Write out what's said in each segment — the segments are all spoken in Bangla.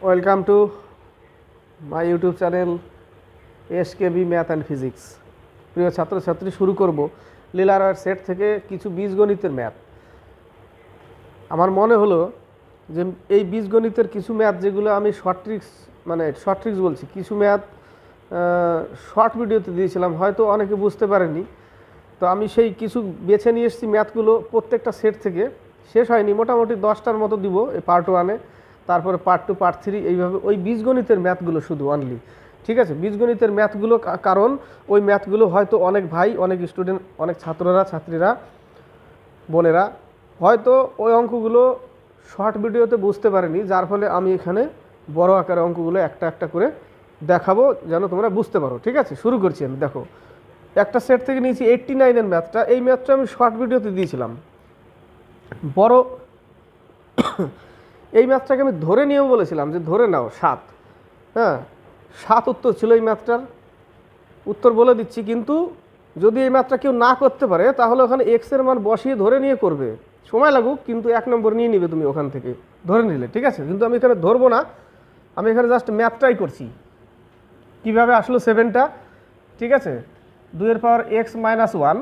Welcome to my YouTube channel SKB math and physics. প্রিয় ছাত্রছাত্রী, শুরু করব লিলারয়ের সেট থেকে কিছু বীজগণিতের ম্যাথ। আমার মনে হলো যে এই বীজগণিতের কিছু ম্যাথ যেগুলো আমি শর্ট ট্রিক্স বলছি, কিছু ম্যাথ শর্ট ভিডিওতে দিয়েছিলাম, হয়তো অনেকে বুঝতে পারেনি। তো আমি সেই কিছু বেছে নিয়ে এসেছি ম্যাথগুলো, প্রত্যেকটা সেট থেকে শেষ হয়নি, মোটামুটি 10টার মতো দিব এই পার্ট 1-এ, তারপরে পার্ট 2, পার্ট 3, এইভাবে ওই বীজগণিতের ম্যাথগুলো শুধু অনলি। ঠিক আছে, বীজগণিতের ম্যাথগুলো, কারণ ওই ম্যাথগুলো হয়তো অনেক ভাই, অনেক স্টুডেন্ট, অনেক ছাত্রীরা, বোনেরা হয়তো ওই অঙ্কগুলো শর্ট ভিডিওতে বুঝতে পারেনি, যার ফলে আমি এখানে বড় আকারে অঙ্কগুলো একটা একটা করে দেখাবো যেন তোমরা বুঝতে পারো। ঠিক আছে, শুরু করছি আমি। দেখো, একটা সেট থেকে নিয়েছি 89-এর ম্যাথটা। এই ম্যাথটা আমি শর্ট ভিডিওতে দিয়েছিলাম বড়। এই ম্যাথটাকে আমি ধরে নিয়েও বলেছিলাম যে ধরে নাও 7। হ্যাঁ, 7 উত্তর ছিল এই ম্যাথটার। উত্তর বলে দিচ্ছি, কিন্তু যদি এই ম্যাথটা কেউ না করতে পারে তাহলে ওখানে এক্সের মান বসিয়ে ধরে নিয়ে করবে, সময় লাগুক, কিন্তু 1 নম্বর নিয়ে নিবে তুমি ওখান থেকে ধরে নিলে। ঠিক আছে, কিন্তু আমি এখানে ধরবো না, আমি এখানে জাস্ট ম্যাথটাই করছি কীভাবে আসলো 7টা। ঠিক আছে, 2 এর পাওয়ার x - 1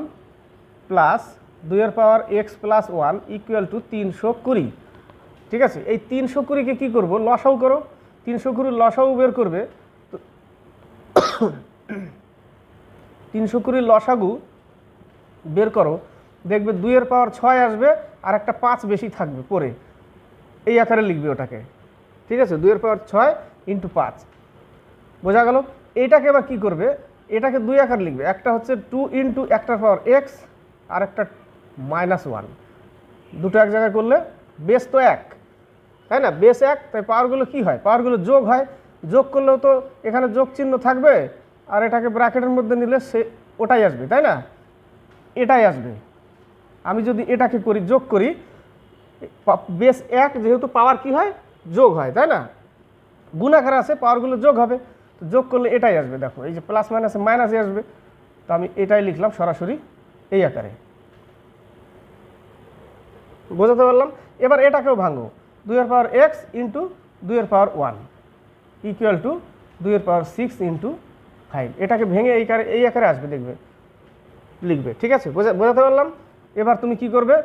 প্লাস 2 এর পাওয়ার x + 1 ইকুয়াল টু 320। ঠিক আছে, এই 320-কে কী করবো, লসাউ করো। 320 লসাউ বের করবে, তো 320 লসাগু বের করো, দেখবে 2 এর পাওয়ার 6 আসবে আর একটা 5 বেশি থাকবে পরে, এই আকারে লিখবে ওটাকে। ঠিক আছে, 2 এর পাওয়ার 6 × 5, বোঝা গেল। এইটাকে এবার কী করবে, এটাকে 2 আকার লিখবে, একটা হচ্ছে 2 × একটার পাওয়ার x আর একটা -1, দুটো এক জায়গায় করলে বেস তো 1, তাই না? বেস 1, তাই পাওয়ারগুলো কী হয়, পাওয়ারগুলো যোগ হয়। যোগ করলেও তো এখানে যোগ চিহ্ন থাকবে, আর এটাকে ব্র্যাকেটের মধ্যে নিলে সে ওটাই আসবে, তাই না? এটাই আসবে। আমি যদি এটাকে করি, যোগ করি, বেস 1 যেহেতু পাওয়ার কী হয়, যোগ হয়, তাই না? গুণাকার আছে, পাওয়ারগুলো যোগ হবে, তো যোগ করলে এটাই আসবে। দেখো, এই যে প্লাস মাইনাসে মাইনাসে আসবে, তো আমি এটাই লিখলাম সরাসরি এই আকারে, বোঝাতে পারলাম। এবার এটাকেও ভাঙো, 2 এর পাওয়ার x × 2 এর পাওয়ার 1 ইকুয়াল টু 2 এর পাওয়ার 6 × 5। এটাকে ভেঙে এই আকারে আসবে, দেখবে, লিখবে। ঠিক আছে, বোঝাতে পারলাম। এবার তুমি কি করবে,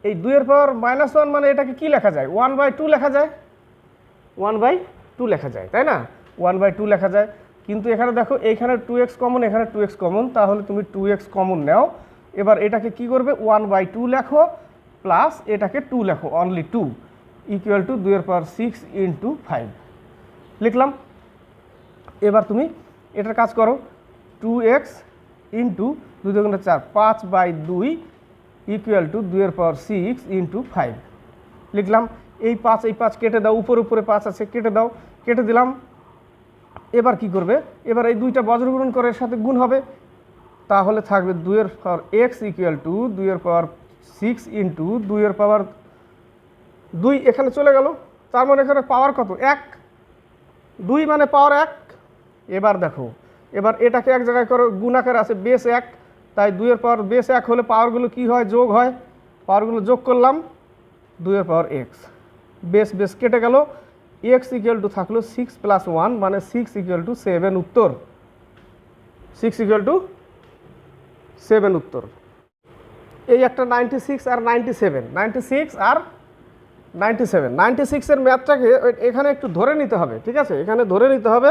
এই 2 এর পাওয়ার -1 মানে এটাকে কি লেখা যায়, 1/2 লেখা যায়, 1/2 লেখা যায়, তাই না? 1/2 লেখা যায়, কিন্তু এখানে দেখো, এইখানে 2x কমন, এখানে 2x কমন, তাহলে তুমি 2x কমন নাও। এবার এটাকে কি করবে, 1/2 লেখো প্লাস এটাকে 2 লেখো, অনলি 2 ইকুয়াল টু 2 এর পাওয়ার 6 × 5 লিখলাম। এবার তুমি এটার কাজ করো, 2x × 2 × 4, 5/2 ইকুয়াল টু 2 এর পাওয়ার 6 × 5 লিখলাম। এই 5 কেটে দাও, উপরে 5 আছে, কেটে দাও, কেটে দিলাম। এবার কি করবে, এবার এই 2টা বজ্রগুণন করে এর সাথে গুণ হবে, তাহলে থাকবে 2 এর পাওয়ার x ইকুয়াল টু 2 এর পাওয়ার 6 × 2 এর পাওয়ার 2 এখানে চলে গেল, তার মানে এখানে পাওয়ার কত, 1, 2 মানে পাওয়ার 1। এবার দেখো, এবার এটাকে এক জায়গায় করো, গুণাকার আছে, বেস 1, তাই 2 এর পাওয়ার বেস 1 হলে পাওয়ারগুলো কি হয়, যোগ হয়, পাওয়ারগুলো যোগ করলাম, 2 এর পাওয়ার x, বেস কেটে গেল, x ইকুয়াল টু থাকলো 6 + 1 মানে 6 ইকুয়াল টু 7 উত্তর, 6 ইকুয়াল টু 7 উত্তর। এই একটা 96 আর 97, 96 আর 97, 96-এর ম্যাথটাকে এখানে একটু ধরে নিতে হবে। ঠিক আছে, এখানে ধরে নিতে হবে,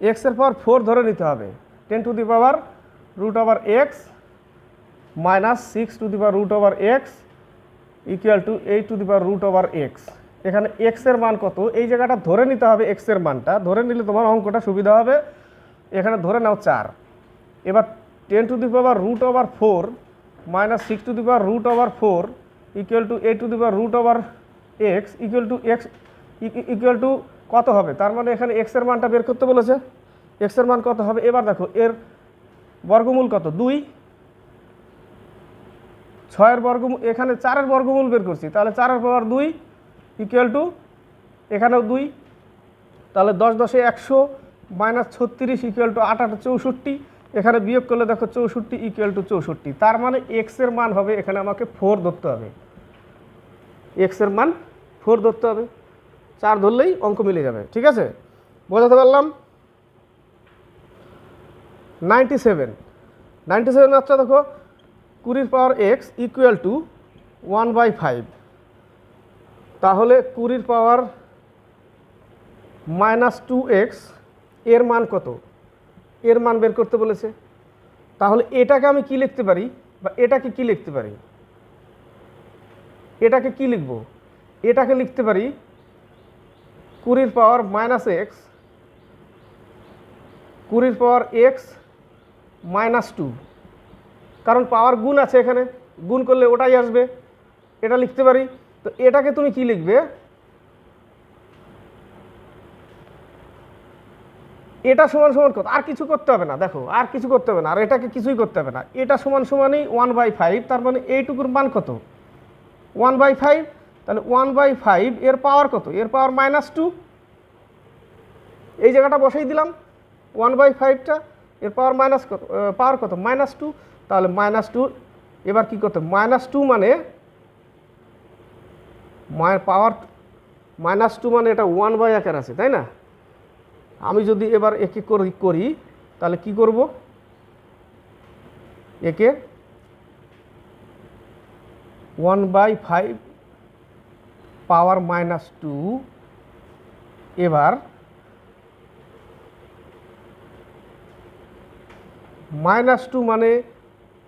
x এর পাওয়ার 4 ধরে নিতে হবে, 10⁻√x - 6⁻√x equal to 8⁻√x। এখানে x এর মান কত, এই জায়গাটা ধরে নিতে হবে, x এর মানটা ধরে নিলে তোমার অঙ্কটা সুবিধা হবে। এখানে ধরে নাও 4। এবার 10⁻√4 - 6⁻√4 equal to 8⁻√x equal to কত হবে, তার মানে এখানে x এর মানটা বের করতে বলেছে, x এর মান কত হবে। এবার দেখো, এর বর্গমূল কত, 2, 6-এর বর্গমূল, এখানে 4-এর বর্গমূল বের করছি, তাহলে 4 এর পাওয়ার 2 ইকুয়াল টু এখানেও 2, তাহলে 10 × 10 = 100 - 36 ইকুয়াল টু 8 × 8 = 64, এখানে বিয়োগ করলে দেখো 64 ইকুয়াল টু 64, তার মানে x এর মান হবে, এখানে আমাকে 4 ধরতে হবে, x এর মান 4 ধরতে হবে। 4 ধরলেই অঙ্ক মিলে যাবে। ঠিক আছে, বোঝাতে পারলাম? 97 মাত্রা দেখো 20 পাওয়ার এক্স ইকুয়াল টু 1/5, তাহলে 20 পাওয়ার -2x এর মান কত? এর মান বের করতে বলেছে। তাহলে এটাকে আমি কি লিখতে পারি, বা এটাকে কি লিখতে পারি? এটাকে কি লিখব? এটাকে লিখতে পারি 20 পাওয়ার -x, 20 পাওয়ার x -2, কারণ পাওয়ার গুণ আছে এখানে, গুণ করলে ওটাই আসবে, এটা লিখতে পারি। তো এটাকে তুমি কি লিখবে? এটা সমান সমান কত? আর কিছু করতে হবে না, দেখো আর কিছু করতে হবে না, আর এটাকে কিছুই করতে হবে না। এটা সমান সমানই 1/5, তার মানে এইটুকুর মান কত? 1/5। তাহলে 1/5 এর পাওয়ার কত? এর পাওয়ার -2। এই জায়গাটা বসাই দিলাম 1/5টা, এর পাওয়ার পাওয়ার কত? -2। তাহলে -2, এবার কি করতে? -2 মানে পাওয়ার -2 মানে এটা 1/, আকার আছে, তাই না? আমি যদি এবার একে করি তাহলে কি করব? একে 1/5 পাওয়ার -2, এবার -2 মানে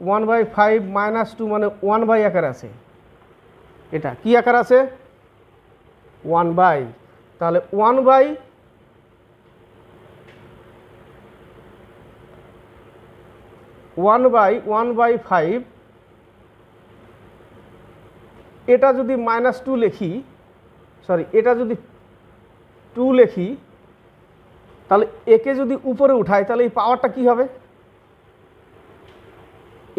1/5, -2 মানে 1/, আকার আছে। এটা কি আকার আছে? 1/। তাহলে 1/1/5, এটা যদি -2 লিখি, সরি এটা যদি 2 লিখি, তাহলে একে যদি উপরে উঠাই তাহলে এই পাওয়ারটা কি হবে?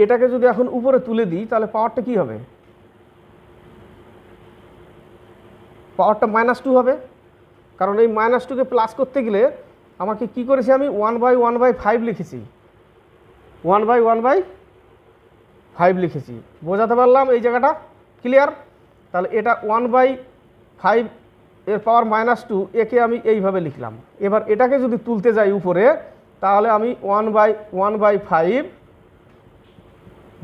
এটাকে যদি এখন উপরে তুলে দিই তাহলে পাওয়ারটা কি হবে? পাওয়ারটা -2 হবে, কারণ এই -2কে প্লাস করতে গেলে আমাকে কি করেছি? আমি 1/1/5 লিখেছি, 1/1/5 লিখেছি। বোঝাতে পারলাম এই জায়গাটা? ক্লিয়ার? তাহলে এটা 1/5 এর পাওয়ার -2, একে আমি এইভাবে লিখলাম। এবার এটাকে যদি তুলতে যাই উপরে, তাহলে আমি 1/1/5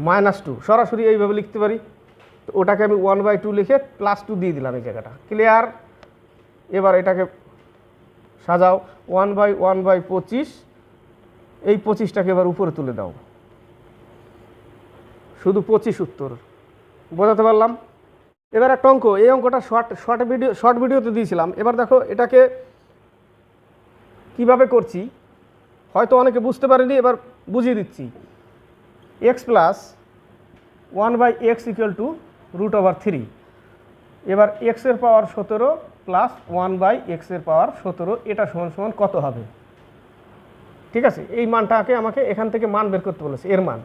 -2 সরাসরি এইভাবে লিখতে পারি। তো ওটাকে আমি 1/2 লিখে +2 দিয়ে দিলাম এই জায়গাটা। ক্লিয়ার? এবার এটাকে সাজাও 1/1/25, এই 25টাকে এবার উপরে তুলে দাও, শুধু 25 উত্তর। বোঝাতে পারলাম? এবার একটা অঙ্ক, এই অঙ্কটা শর্ট ভিডিওতে দিয়েছিলাম। এবার দেখো এটাকে কিভাবে করছি, হয়তো অনেকে বুঝতে পারেনি, এবার বুঝিয়ে দিচ্ছি। x plus 1/x equal to √3। এবার x এর পাওয়ার 17 প্লাস 1/x এর পাওয়ার 17, এটা সমান সমান কত হবে? ঠিক আছে, এই মানটাকে আমাকে এখান থেকে মান বের করতে বলেছে, এর মান।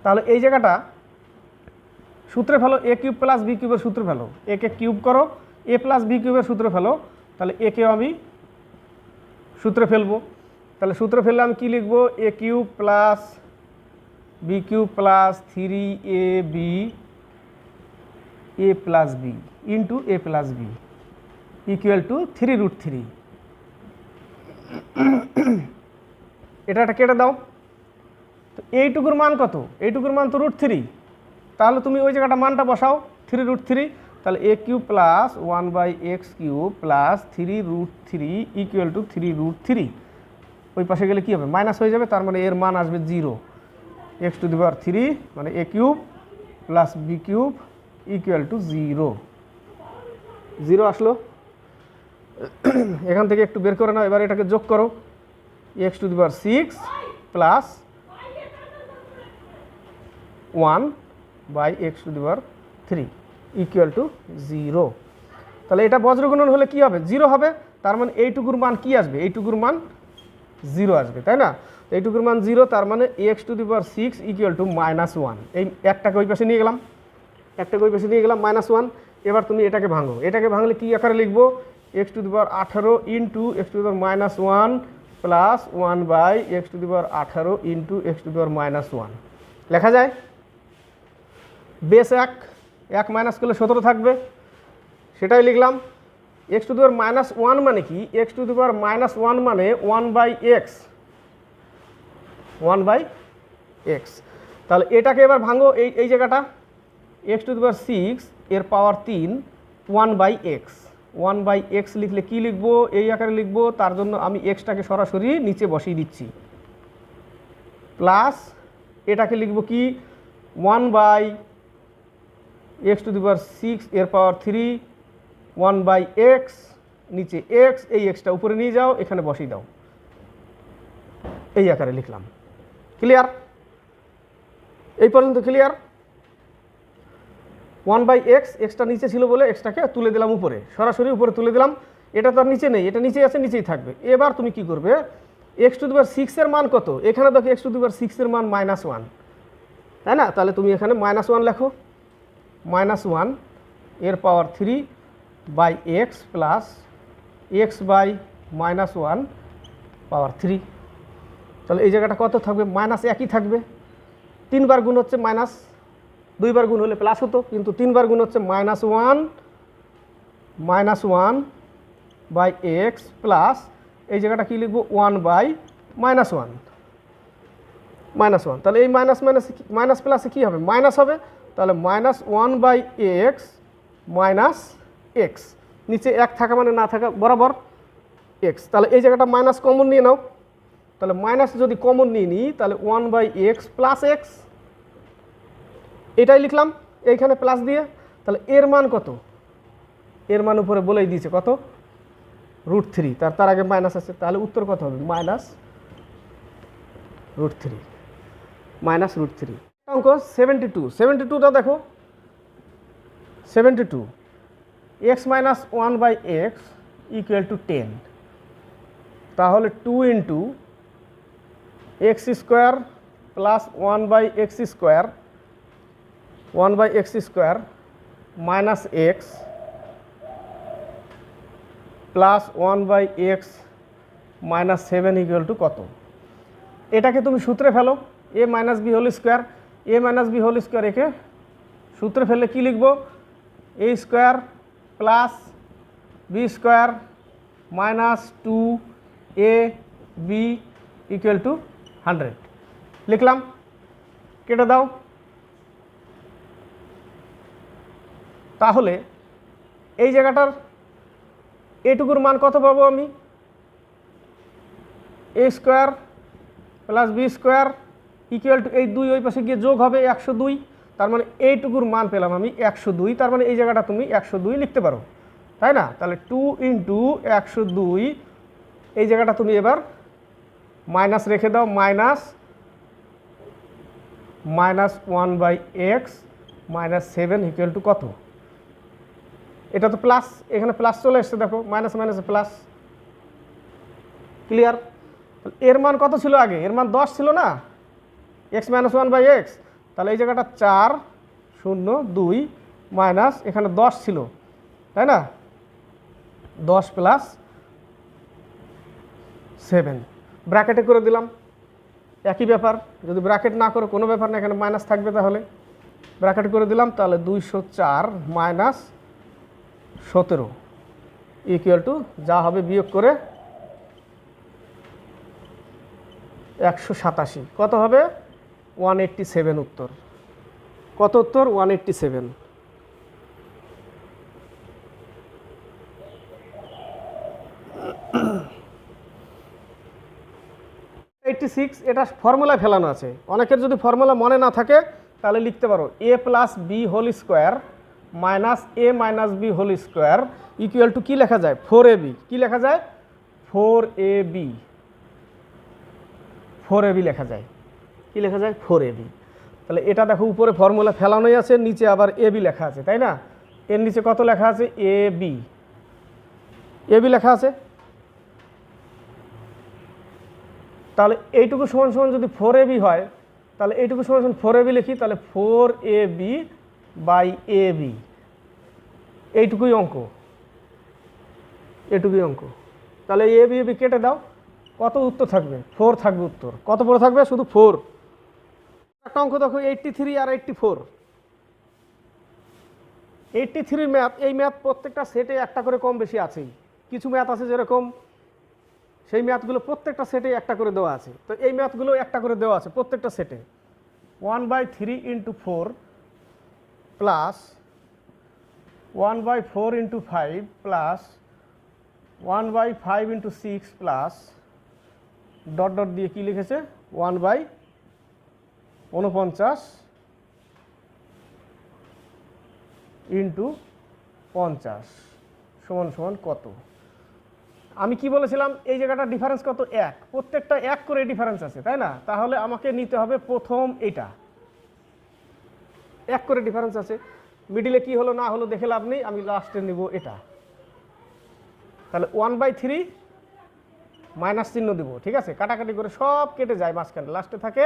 তাহলে এই জায়গাটা সূত্রে ফেলো, a কিউব প্লাস b কিউবের সূত্রে ফেলো। একে কিউব করো, a প্লাস b কিউবের সূত্রে ফেলো। তাহলে একেও আমি সূত্রে ফেলবো। তাহলে সূত্রে ফেললে আমি কি লিখব? a cube plus b cube plus 3ab a plus b into a plus b equal to 3√3। এটা কেটে দাও। তো এইটুকুর মান কত? এইটুকুর মান তো √3, তাহলে তুমি ওই জায়গাটা মানটা বসাও 3√3। তাহলে a cube plus 1/x cube plus 3√3 equal to 3√3। ওই পাশে গেলে কি হবে? মাইনাস হয়ে যাবে, তার মানে এর মান আসবে 0। x⁻³ মানে a cube plus b cube equal to 0। 0 আসলো। এখান থেকে একটু বের করে নাও। এবার এটাকে যোগ করো, x⁻6 plus 1/x⁻³ equal to 0। তাহলে এটা বজ্রগুণন হলে কি হবে? 0 হবে। তার মানে এইটুকুর মান কি আসবে? এইটুকুর মান 0 আসবে, তাই না? এইটুকুর মান 0, তার মানে x⁻6 ইকুয়াল টু -1। এই একটাকে ওই পাশে নিয়ে গেলাম, -1। এবার তুমি এটাকে ভাঙো। এটাকে ভাঙলে কি আকারে লিখবো? x⁻18 into x⁻1 plus 1/x⁻18 into x⁻1 লেখা যায়। বেস 1 মাইনাস করলে 17 থাকবে, সেটাই লিখলাম। X to the power minus one মানে কি, x to the power minus one মানে one by x, one by x. তাহলে এটাকে এবার ভাঙো, এই জায়গাটা x to the power six এর পাওয়ার তিন one by x, one by x লিখলে কী লিখবো, এই আকারে লিখবো। তার জন্য আমি এক্সটাকে সরাসরি নিচে বসিয়ে দিচ্ছি, প্লাস এটাকে লিখবো কি one by x to the power six এর power three one by x, নিচে এক্স, এই এক্সটা উপরে নিয়ে যাও, এখানে বসিয়ে দাও, এই আকারে লিখলাম। ক্লিয়ার? এই পর্যন্ত ক্লিয়ার? ওয়ান বাই এক্স, এক্সটা নিচে ছিল বলে এক্সটাকে তুলে দিলাম উপরে, সরাসরি উপরে তুলে দিলাম। এটা তো আর নিচে নেই, এটা নিচে আছে, নিচেই থাকবে। এবার তুমি কি করবে, এক্স টু দি পাওয়ার সিক্সের মান কত, এখানে দেখো এক্স টু দি পাওয়ার সিক্সের মান মাইনাস ওয়ান, তাই না? তাহলে তুমি এখানে মাইনাস ওয়ান লেখো, মাইনাস ওয়ান এর power three by x plus x by minus one power three. তাহলে এই জায়গাটা কত থাকবে, মাইনাস একই থাকবে। তিনবার গুণ হচ্ছে মাইনাস, দুইবার গুণ হলে প্লাস হতো, কিন্তু তিনবার গুণ হচ্ছে minus one by x plus এই জায়গাটা কী লিখবো, one by minus one, minus one. তাহলে এই মাইনাস মাইনাস প্লাসে কী হবে, মাইনাস হবে। তাহলে minus one by x minus x, নিচে এক থাকা মানে না থাকা বরাবর এক্স। তাহলে এই জায়গাটা মাইনাস কমন নিয়ে নাও, তাহলে মাইনাস যদি কমন নিয়ে নিই তাহলে one by x plus x, এটাই লিখলাম এইখানে প্লাস দিয়ে। তাহলে এর মান কত, এর মান উপরে বলেই দিয়েছে কত, রুট থ্রি, তার আগে মাইনাস আছে। তাহলে উত্তর কত হবে, minus root three, minus root three. অঙ্ক 72, 72টা দেখো, 72 x minus one by x equal to 10। তাহলে 2 into x square plus one by x square, one by x square minus x plus one by x minus 7 equal to কত। এটাকে তুমি সূত্রে ফেলো, a minus b whole square, a minus b whole square, একে সূত্রে ফেললে কী লিখবো, a square plus b square minus 2 a b equal to 100 লিখলাম। কেটে দাও। তাহলে এই জায়গাটার এটুকুর মান কত পাবো আমি, a square plus b square equal to এই দুই ওই পাশে গিয়ে যোগ হবে 102, তার মানে এইটুকুর মান পেলাম আমি 102। তার মানে এই জায়গাটা তুমি 102 লিখতে পারো, তাই না? তাহলে 2 ইন্টু 102, এই জায়গাটা তুমি এবার মাইনাস রেখে দাও, minus one by x minus 7 equal to কত। এটা তো প্লাস, এখানে প্লাস চলে এসছে, দেখো মাইনাস মাইনাসে প্লাস। ক্লিয়ার? এর মান কত ছিল আগে, এর মান 10 ছিল না, x minus one by x. তাহলে এই জায়গাটা 4 0 2 মাইনাস এখানে 10 ছিল, তাই না, 10 প্লাস 7 ব্র্যাকেটে করে দিলাম, একই ব্যাপার। যদি ব্র্যাকেট না করে কোনো ব্যাপার না, এখানে মাইনাস থাকবে, তাহলে ব্র্যাকেট করে দিলাম। তাহলে 204 মাইনাস 17 ইকুয়াল টু যা হবে বিয়োগ করে 187, কত হবে 187 উত্তর। কত উত্তর, 187। 86 এটা ফর্মুলায় ফেলানো আছে। অনেকের যদি ফর্মুলা মনে না থাকে তাহলে লিখতে পারো a plus b whole square minus a minus b whole square equal to কী লেখা যায়, 4ab। কী লেখা যায়, 4ab, 4ab লেখা যায়। কী লেখা যায়, 4ab। তাহলে এটা দেখো উপরে ফর্মুলা ফেলানোই আছে, নিচে আবার ab লেখা আছে, তাই না? এর নিচে কত লেখা আছে, ab, ab লেখা আছে। তাহলে এইটুকু সমান সমান যদি 4ab হয়, তাহলে এইটুকু সমান সমান 4ab লিখি, তাহলে 4ab বাই ab, এইটুকুই অঙ্ক, এটুকুই অঙ্ক। তাহলে ab ab কেটে দাও, কত উত্তর থাকবে, 4 থাকবে উত্তর। কত পড়ে থাকবে, শুধু 4। একটা অঙ্ক দেখো 83 আর 84, 83 ম্যাথ, এই ম্যাথ প্রত্যেকটা সেটে একটা করে কম বেশি আছেই। কিছু ম্যাথ আছে যেরকম সেই ম্যাথগুলো প্রত্যেকটা সেটে একটা করে দেওয়া আছে, তো এই ম্যাথগুলো একটা করে দেওয়া আছে প্রত্যেকটা সেটে। 1/3 × 4 plus 1/4 × 5 plus 1/5 × 6 plus dot dot দিয়ে কি লিখেছে 1/49 × 50 সমান সমান কত। আমি কি বলেছিলাম, এই জায়গাটা ডিফারেন্স কত, 1, প্রত্যেকটা 1 করে ডিফারেন্স আছে, তাই না? তাহলে আমাকে নিতে হবে প্রথম এইটা, 1 করে ডিফারেন্স আছে, মিডিলে কি হলো না হলো দেখে লাভ নেই, আমি লাস্টে নিব এটা। তাহলে 1/3 মাইনাস চিহ্ন দিব, ঠিক আছে? কাটাকাটি করে সব কেটে যায় মাঝখানে, লাস্টে থাকে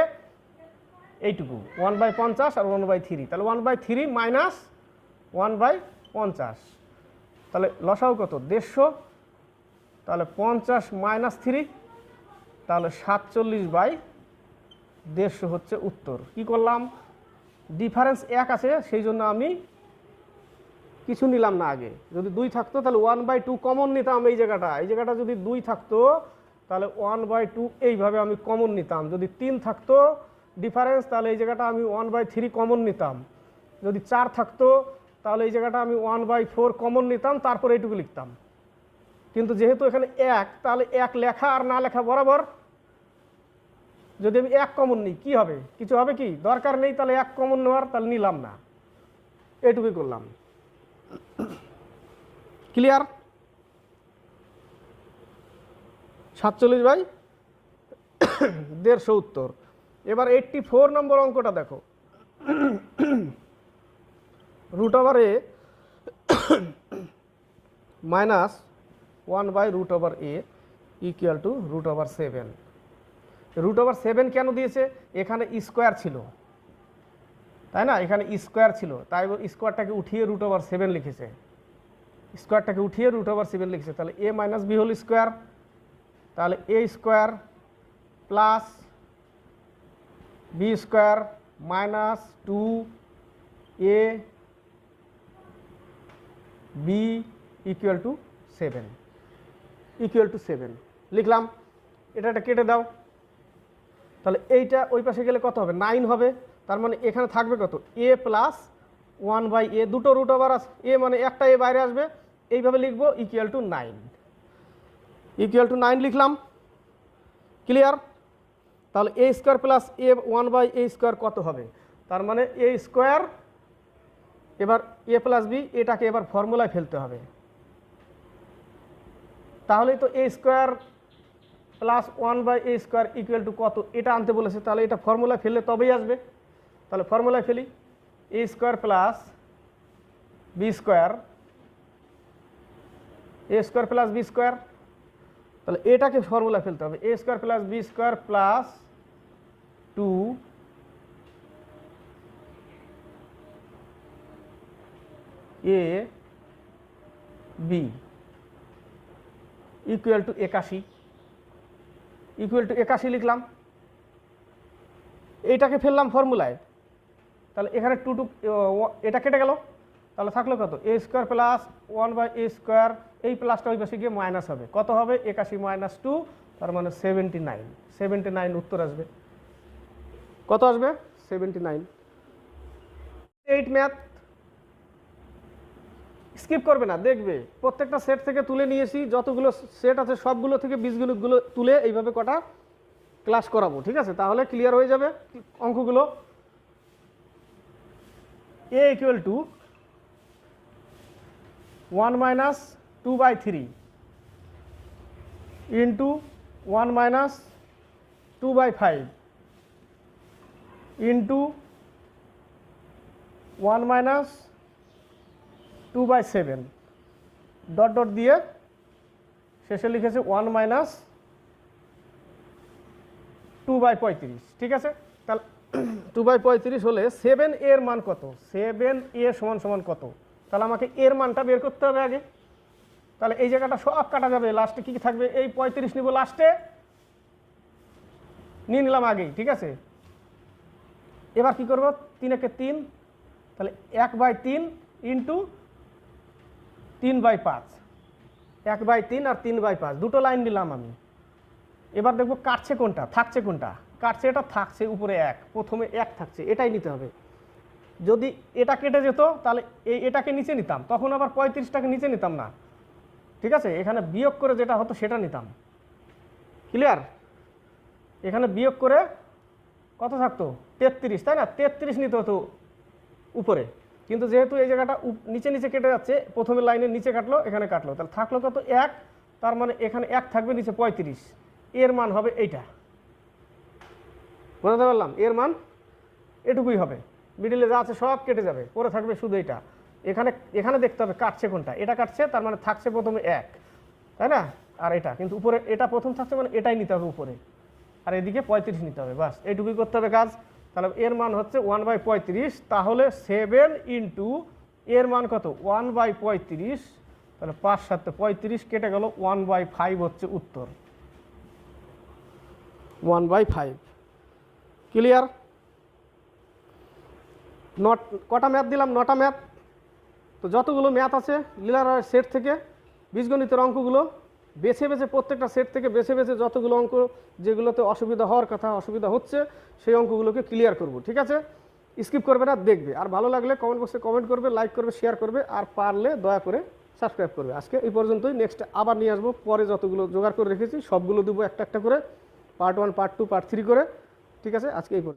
এইটুকু 1/50 আর 1/3, তাহলে 1/3 মাইনাস 1/50, তাহলে লসাও কত 150, তাহলে 50 মাইনাস 3, তাহলে 47/150 হচ্ছে উত্তর। কি করলাম, ডিফারেন্স 1 আছে সেই জন্য আমি কিছু নিলাম না আগে। যদি 2 থাকতো তাহলে 1/2 কমন নিতাম, এই জায়গাটা যদি 2 থাকতো তাহলে 1/2 এইভাবে আমি কমন নিতাম। যদি 3 থাকতো ডিফারেন্স তাহলে এই জায়গাটা আমি 1/3 কমন নিতাম। যদি 4 থাকতো তাহলে এই জায়গাটা আমি 1/4 কমন নিতাম, তারপর এইটুকু লিখতাম। কিন্তু যেহেতু এখানে 1, তাহলে 1 লেখা আর না লেখা বরাবর। যদি আমি 1 কমন নিই কি হবে, কিছু হবে কি, দরকার নেই, তাহলে 1 কমন নেওয়ার, তাহলে নিলাম না, এইটুকুই করলাম। ক্লিয়ার? 47/150 উত্তর। এবার 84 নম্বর অঙ্কটা দেখো, √a minus 1/√a equal to √7। √7 কেন দিয়েছে, এখানে স্কোয়ার ছিল, তাই না? এখানে স্কোয়ার ছিল, তাই স্কোয়ারটাকে উঠিয়ে √7 লিখেছে, স্কোয়ারটাকে উঠিয়ে √7 লিখেছে। তাহলে a minus b whole square, তাহলে a square plus b square minus 2ab equal to 7 লিখলাম। এটা কেটে দাও, তাহলে এইটা ওই পাশে গেলে কত হবে, 9 হবে। তার মানে এখানে থাকবে কত, a প্লাস 1/a, দুটো রুট ওভার আছে, a মানে একটা a বাইরে আসবে, এইভাবে লিখবো ইকুয়াল টু 9 লিখলাম। ক্লিয়ার? তাহলে a square plus a 1/a square কত হবে, তার মানে a স্কোয়ার, এবার a প্লাস b, এটাকে এবার ফর্মুলায় ফেলতে হবে। তাহলেই তো a square plus 1/a square equal to কত, এটা আনতে বলেছে, তাহলে এটা ফর্মুলায় ফেললে তবেই আসবে। তাহলে ফর্মুলায় ফেলি, a square plus b square, a square plus b square, তাহলে এটাকে ফর্মুলায় ফেলতে হবে, a square plus b square plus 2ab equal two 81 লিখলাম। এইটাকে ফেললাম ফর্মুলায়, তাহলে এখানে এটা কেটে গেল, তাহলে থাকলো কত, a square plus 1/a square, এই প্লাসটা ওই পাশে গিয়ে মাইনাস হবে, কত হবে 81 মাইনাস 2, তার মানে 79 উত্তর আসবে। কত আসবে, 79। 8 ম্যাথ স্কিপ করবে না, দেখবে প্রত্যেকটা সেট থেকে তুলে নিয়েছি, যতগুলো সেট আছে সবগুলো থেকে বীজগণিতগুলো তুলে এইভাবে কটা ক্লাস করাবো, ঠিক আছে? তাহলে ক্লিয়ার হয়ে যাবে অঙ্কগুলো। a equal to 1 minus 2/3 into 1 minus 2/5 into 1 minus 2/7 dot dot দিয়ে শেষে লিখেছে 1 মাইনাস 2/35, ঠিক আছে? তাহলে 2/35 হলে 7a এর মান কত, 7a সমান সমান কত, তাহলে আমাকে এর মানটা বের করতে হবে আগে। তাহলে এই জায়গাটা সব কাটা যাবে, লাস্টে কি থাকবে, এই 35 নিব, লাস্টে নিয়ে নিলাম আগেই, ঠিক আছে? এবার কি করব, 3 একে 3, তাহলে 1/3 ইন্টু 3/5, 1/3 আর 3/5 দুটো লাইন নিলাম আমি। এবার দেখবো কাটছে কোনটা, থাকছে কোনটা। কাটছে এটা, থাকছে উপরে 1, প্রথমে 1 থাকছে, এটাই নিতে হবে। যদি এটা কেটে যেত তাহলে এটাকে নিচে নিতাম, তখন আবার 35টাকে নিচে নিতাম না, ঠিক আছে। এখানে বিয়োগ করে যেটা হতো সেটা নিতাম। ক্লিয়ার? এখানে বিয়োগ করে কত থাকতো, 33, তাই না? 33 নিতে হতো উপরে, কিন্তু যেহেতু এই জায়গাটা নিচে নিচে কেটে যাচ্ছে, প্রথমে লাইনের নিচে কাটলো, এখানে কাটলো, তাহলে থাকলো কত, 1। তার মানে এখানে 1 থাকবে, নিচে 35, এর মান হবে এইটা। বুঝতে পারলাম? এর মান এটুকুই হবে, মিডিলে যা আছে সব কেটে যাবে, পরে থাকবে শুধু এইটা। এখানে দেখতে হবে কাটছে কোনটা, এটা কাটছে, তার মানে থাকছে প্রথমে 1, তাই না? আর এটা কিন্তু উপরে, এটা প্রথম থাকছে মানে এটাই নিতে হবে উপরে, আর এদিকে 35 নিতে হবে, বাস এইটুকুই করতে হবে কাজ। তাহলে এর মান হচ্ছে 1/35, তাহলে 7 ইন্টু এর মান কত, 1/35, তাহলে 5 7 35 কেটে গেল, 1/5 হচ্ছে উত্তর, 1/5। ক্লিয়ার? কটা ম্যাথ দিলাম, 9টা ম্যাথ। তো যতগুলো ম্যাথ আছে লিলার সেট থেকে বীজগণিতের অঙ্কগুলো বেছে বেছে, প্রত্যেকটা সেট থেকে বেছে বেছে যতগুলো অঙ্ক যেগুলোতে অসুবিধা হওয়ার কথা, অসুবিধা হচ্ছে, সেই অঙ্কগুলোকে ক্লিয়ার করব, ঠিক আছে। স্কিপ করবে না, দেখবে। আর ভালো লাগলে কমেন্ট বক্সে কমেন্ট করবে, লাইক করবে, শেয়ার করবে, আর পারলে দয়া করে সাবস্ক্রাইব করবে। আজকে এই পর্যন্তই, নেক্সট আবার নিয়ে আসবো, পরে যতগুলো জোগাড় করে রেখেছি সবগুলো দেবো একটা একটা করে, পার্ট 1, পার্ট 2, পার্ট 3 করে, ঠিক আছে। আজকে এই পর্যন্ত।